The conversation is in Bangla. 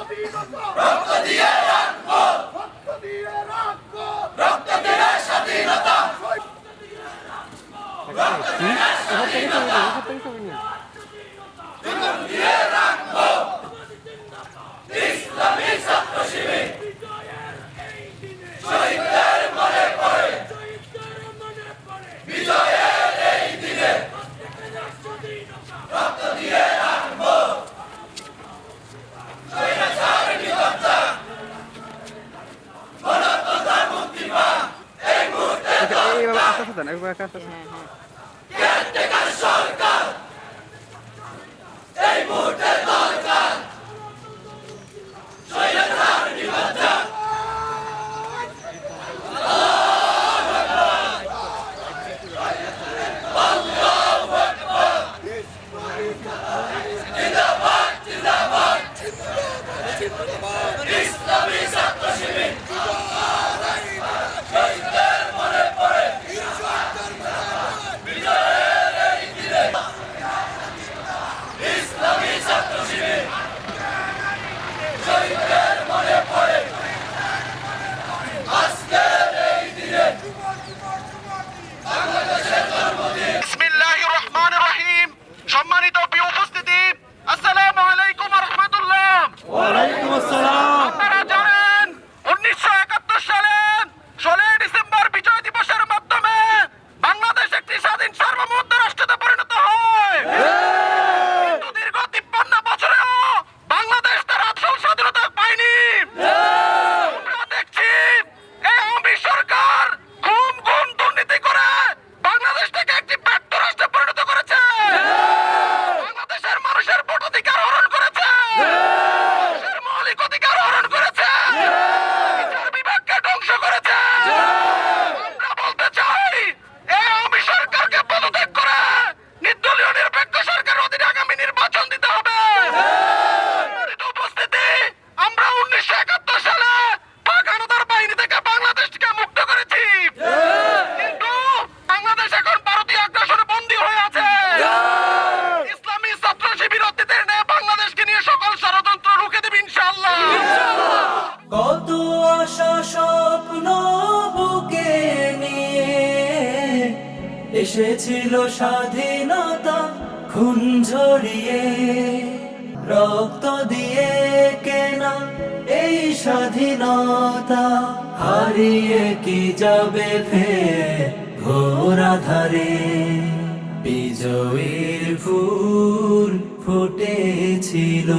রক্ত দিয়ে রাখবো, রক্ত দিয়ে রাখবো, রক্ত দিয়ে স্বাধীনতা, রক্ত দিয়ে স্বাধীনতা, জীবন দিয়ে রাখবো। ইসলামী ছাত্র শিবির শহীদদের মনে পড়ে, বিজয়ের এই দিনে রক্ত দিয়ে রাখবো। স্বৈরাচার নির্যাতন, গণতন্ত্র মুক্তি পান এই মুহূর্তে কেয়ারটেকার সরকার এই মুহূর্তে দরকার। স্বৈরাচার নির্যাতন, জিন্দাবাদ জিন্দাবাদ, ইসলামী ছাত্র শিবির শহীদদের মনে পড়ে, বিজয়ের এই দিনে ইসলামী ছাত্র শিবির শহীদদের মনে পড়ে, আজকের এই দিনে বাংলাদেশের জন্মদিন। বিসমিল্লাহির রহমানির রহিম। সম্মানিত প্রিয় উপস্থিতি, আসসালামু আলাইকুম ওয়া রাহমাতুল্লাহ। ওয়ালাইকুম আসসালাম। আপনারা জানেন 1971 সালের 16 ডিসেম্বর বিজয় দিবসের মাধ্যমে বাংলাদেশ একটি স্বাধীন সার্বভৌম রাষ্ট্রে পরিণত হয়। কিন্তু দীর্ঘ 53 বছরেও বাংলাদেশ তার আসল স্বাধীনতা পায়নি। আমরা দেখছি এই আওয়ামী সরকার খুন দুর্নীতি করে বাংলাদেশটাকে একটি ব্যর্থ রাষ্ট্রে পরিণত করেছে। বাংলাদেশের মানুষের ভোটাধিকার হরণ করেছে, মানুষের মৌলিক অধিকার হরণ করেছে, বিচার বিভাগকে ধ্বংস করেছে। আমরা বলতে চাই এই আওয়ামী সরকারকে পদত্যাগ করে নির্দলীয় নিরপেক্ষ সরকারের অধীনে আগামী নির্বাচন দিতে হবে। সম্মানিত উপস্থিতি, আমরা 1971 সালে পাক হানাদার বাহিনী থেকে বাংলাদেশকে মুক্ত করেছি, কিন্তু বাংলাদেশ এখন ভারতীয় আগ্রাসনে বন্দী হয়ে আছে। ইসলামী ছাত্র শিবির অতীতের ন্যায় বাংলাদেশকে নিয়ে সকল ষড়যন্ত্র রুখে দেবে ইনশাআল্লাহ। কত আশা স্বপ্ন বুকে নিয়ে এসেছিল স্বাধীনতা, খুন ঝরিয়ে রক্ত দিয়ে কেনা এই স্বাধীনতা, হারিয়ে কি যাবে ফের ঘোর আধারে। বিজয়ীর ফুল ফুটেছিল